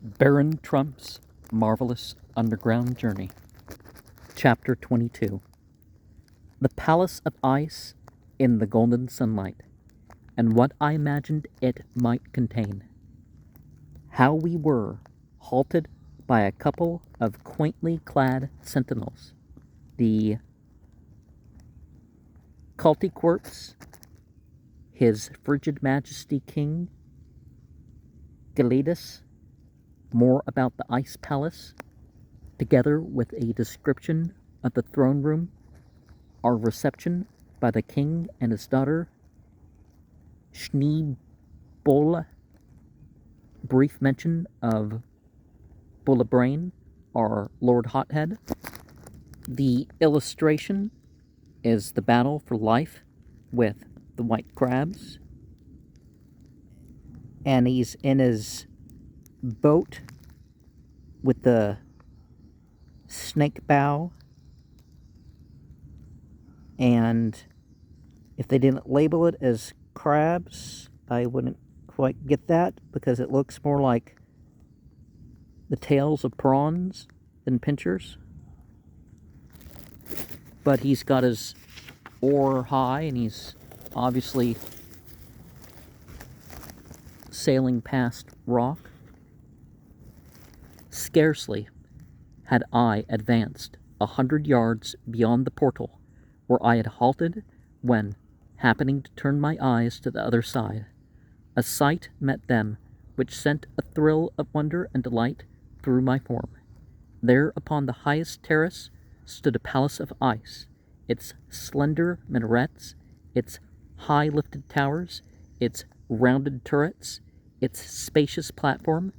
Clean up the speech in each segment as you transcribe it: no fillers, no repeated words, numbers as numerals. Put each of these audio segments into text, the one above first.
Baron Trump's Marvelous Underground Journey. Chapter 22. The Palace of Ice in the Golden Sunlight, and what I imagined it might contain. How we were halted by a couple of quaintly clad sentinels, the Cultiquirks, His Frigid Majesty King Gelidus. More about the Ice Palace, together with a description of the throne room, our reception by the king and his daughter, Schneebola, brief mention of Bullabrain, our Lord Hothead. The illustration is the battle for life with the white crabs, and he's in his boat with the snake bow, and if they didn't label it as crabs, I wouldn't quite get that, because it looks more like the tails of prawns than pinchers. But he's got his oar high, and he's obviously sailing past rock. Scarcely had I advanced 100 yards beyond the portal where I had halted when, happening to turn my eyes to the other side, a sight met them which sent a thrill of wonder and delight through my form. There upon the highest terrace stood a palace of ice, its slender minarets, its high-lifted towers, its rounded turrets, its spacious platform,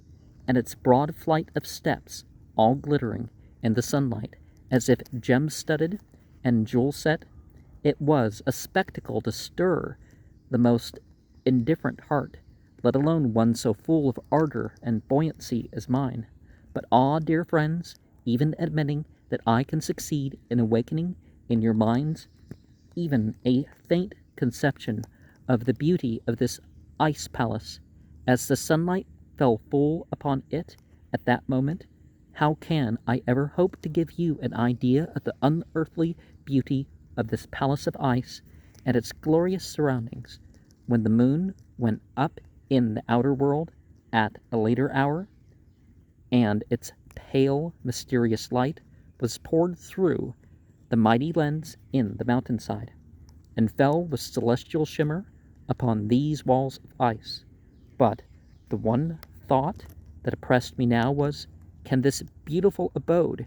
and its broad flight of steps, all glittering in the sunlight as if gem-studded and jewel-set. It was a spectacle to stir the most indifferent heart, let alone one so full of ardor and buoyancy as mine. But dear friends, even admitting that I can succeed in awakening in your minds even a faint conception of the beauty of this ice palace, as the sunlight fell full upon it at that moment, how can I ever hope to give you an idea of the unearthly beauty of this palace of ice and its glorious surroundings when the moon went up in the outer world at a later hour, and its pale, mysterious light was poured through the mighty lens in the mountainside, and fell with celestial shimmer upon these walls of ice. But the one thought that oppressed me now was, can this beautiful abode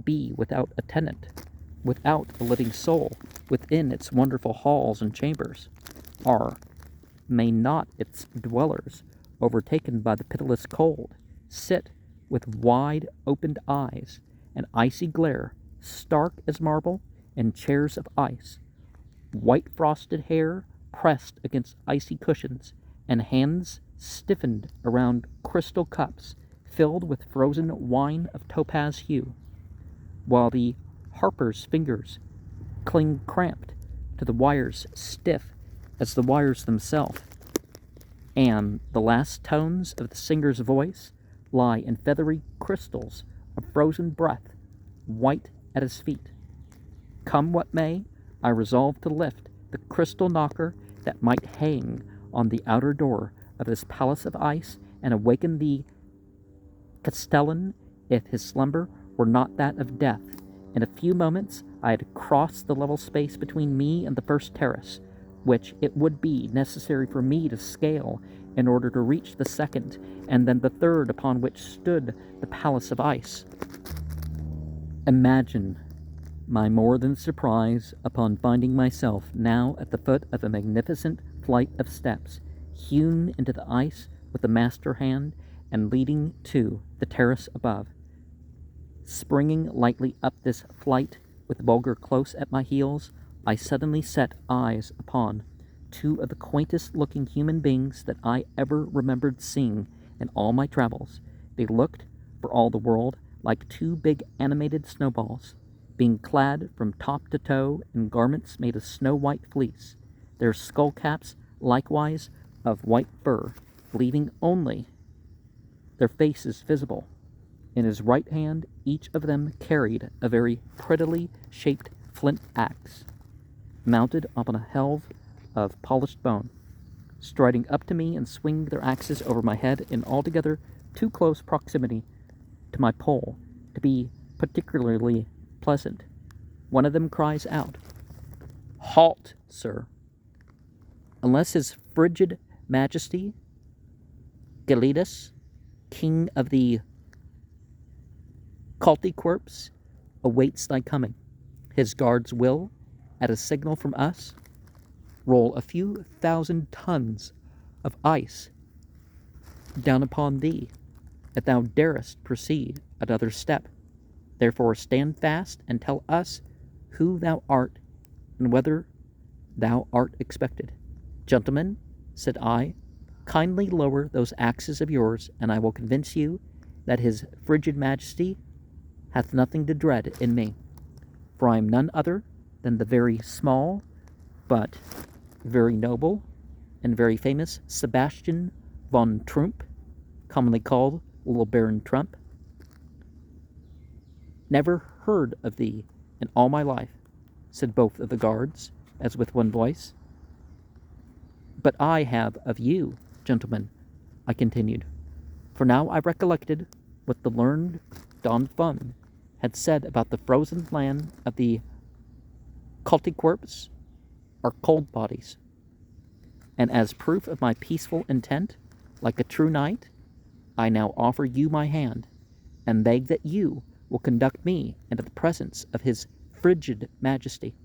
be without a tenant, without a living soul within its wonderful halls and chambers? May not its dwellers, overtaken by the pitiless cold, sit with wide-opened eyes and icy glare, stark as marble, in chairs of ice, white frosted hair pressed against icy cushions, and hands stiffened around crystal cups filled with frozen wine of topaz hue, while the harper's fingers cling cramped to the wires, stiff as the wires themselves, and the last tones of the singer's voice lie in feathery crystals of frozen breath, white at his feet. Come what may, I resolve to lift the crystal knocker that might hang on the outer door of this palace of ice, and awaken the castellan if his slumber were not that of death. In a few moments I had crossed the level space between me and the first terrace, which it would be necessary for me to scale in order to reach the second, and then the third, upon which stood the palace of ice. Imagine my more than surprise upon finding myself now at the foot of a magnificent flight of steps, hewn into the ice with the master hand, and leading to the terrace above. Springing lightly up this flight, with Bulger close at my heels, I suddenly set eyes upon two of the quaintest-looking human beings that I ever remembered seeing in all my travels. They looked, for all the world, like two big animated snowballs, being clad from top to toe in garments made of snow-white fleece, their skull caps likewise of white fur, leaving only their faces visible. In his right hand, each of them carried a very prettily shaped flint axe, mounted upon a helve of polished bone. Striding up to me and swinging their axes over my head in altogether too close proximity to my pole to be particularly pleasant, one of them cries out, "Halt, sir! Unless his frigid majesty, Gelitas, king of the Cultiquerps, awaits thy coming, his guards will, at a signal from us, roll a few thousand tons of ice down upon thee, if thou darest proceed another step. Therefore stand fast and tell us who thou art and whether thou art expected." "Gentlemen," said I, "kindly lower those axes of yours, and I will convince you that his frigid majesty hath nothing to dread in me, for I am none other than the very small, but very noble, and very famous Sebastian von Trump, commonly called Little Baron Trump. "Never heard of thee in all my life," said both of the guards, as with one voice. "But I have of you, gentlemen," I continued, for now I recollected what the learned Don Fun had said about the frozen land of the Cultiquerps, or cold bodies. "And as proof of my peaceful intent, like a true knight, I now offer you my hand, and beg that you will conduct me into the presence of his frigid majesty."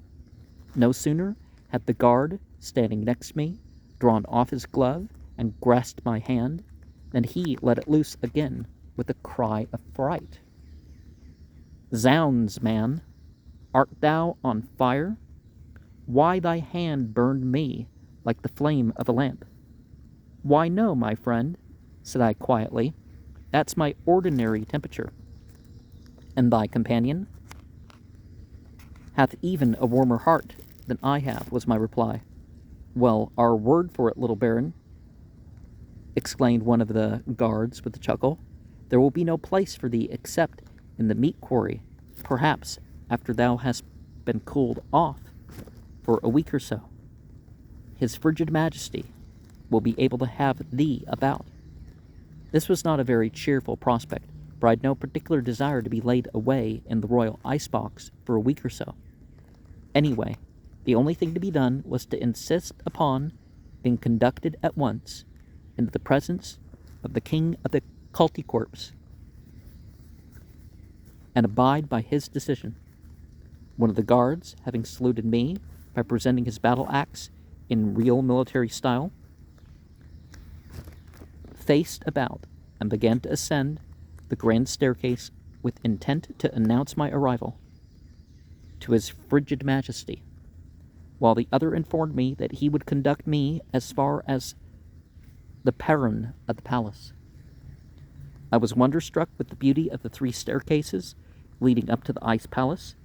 No sooner had the guard, standing next me, drawn off his glove and grasped my hand, than he let it loose again with a cry of fright. "Zounds, man! Art thou on fire? Why, thy hand burned me like the flame of a lamp." "Why, no, my friend," said I quietly. "That's my ordinary temperature." "And thy companion?" "Hath even a warmer heart than I have," was my reply. "Well, our word for it, little baron," exclaimed one of the guards with a chuckle. "There will be no place for thee except in the meat quarry, perhaps after thou hast been cooled off for a week or so. His frigid majesty will be able to have thee about." This was not a very cheerful prospect, for I had no particular desire to be laid away in the royal icebox for a week or so. Anyway, the only thing to be done was to insist upon being conducted at once into the presence of the king of the Cultiquerps, and abide by his decision. One of the guards, having saluted me by presenting his battle axe in real military style, faced about and began to ascend the grand staircase with intent to announce my arrival to his frigid majesty, while the other informed me that he would conduct me as far as the perron of the palace. I was wonderstruck with the beauty of the 3 staircases leading up to the ice palace,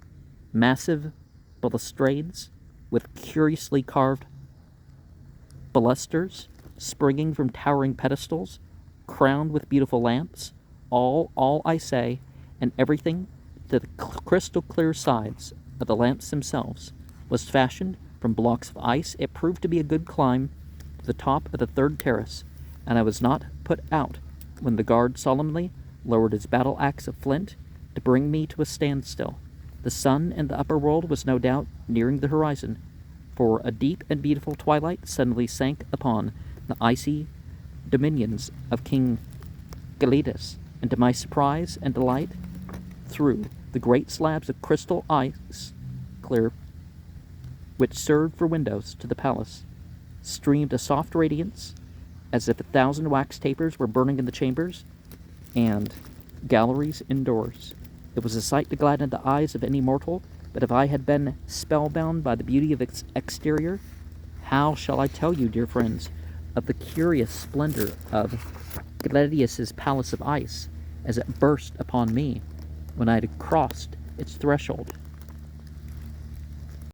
massive balustrades with curiously carved balusters springing from towering pedestals, crowned with beautiful lamps, all I say, and everything to the crystal clear sides of the lamps themselves was fashioned from blocks of ice. It proved to be a good climb to the top of the 3rd terrace, and I was not put out when the guard solemnly lowered his battle axe of flint to bring me to a standstill. The sun in the upper world was no doubt nearing the horizon, for a deep and beautiful twilight suddenly sank upon the icy dominions of King Gelitas, and to my surprise and delight, through the great slabs of crystal ice clear which served for windows to the palace, streamed a soft radiance, as if 1,000 wax tapers were burning in the chambers and galleries indoors. It was a sight to gladden the eyes of any mortal, but if I had been spellbound by the beauty of its exterior, how shall I tell you, dear friends, of the curious splendor of Gladius's palace of ice as it burst upon me when I had crossed its threshold?